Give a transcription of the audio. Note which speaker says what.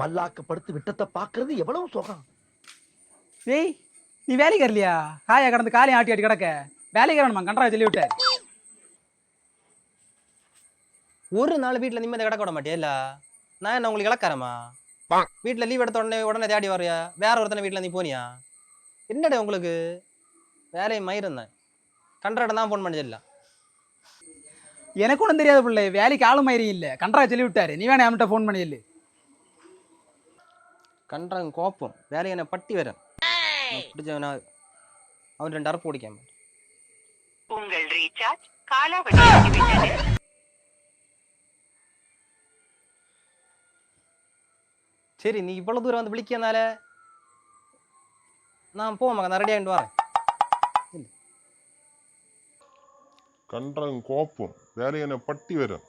Speaker 1: மல்லாக்கப்படுத்து விட்டத்தை பாக்குறது எவ்வளவு சுகம்.
Speaker 2: டேய் நீ வேலைக்கு வரலையா? காயா கடந்து காலையும் ஆட்டி ஆட்டி கிடக்க. வேலைக்கு வரணுமா? கண்டரா சொல்லி விட்டாரு.
Speaker 3: ஒரு நாள் வீட்டில் நிம்மதி கிடக்க விட மாட்டியா? இல்லை நான் என்ன உங்களுக்கு இழக்காரமா? வீட்டில் லீவ் எடுத்த உடனே உடனே தேடி வரையா? வேற ஒருத்தனை வீட்டில் நீ போனியா? என்னடா உங்களுக்கு வேலையை மயிருந்தேன். கண்டராட்ட தான் ஃபோன் பண்ணி சொல்லலாம்.
Speaker 2: எனக்கு ஒன்றும் தெரியாது பிள்ளை. வேலைக்கு ஆளும் மாதிரி இல்லை. கண்டரா சொல்லி விட்டாரு. நீ வேணா அவன்கிட்ட ஃபோன் பண்ணி சொல்லு.
Speaker 3: கன்றாங்க கோப்பம் வேலையை என்ன பட்டி வரேன் பிடிச்சவனா அவன் 2 அரப்பு ஓடிக்காம.
Speaker 4: உங்கள் ரீசார்ஜ் காலாவதியாகிவிட்டது.
Speaker 3: சரி நீ இவ்வளவு தூரம் வந்து விളിக்கனால நான் போமா, நான் ரெடி ஆகிட்டு வரேன்.
Speaker 5: கன்றாங்க கோப்பம் வேலையை என்ன பட்டி வரேன்.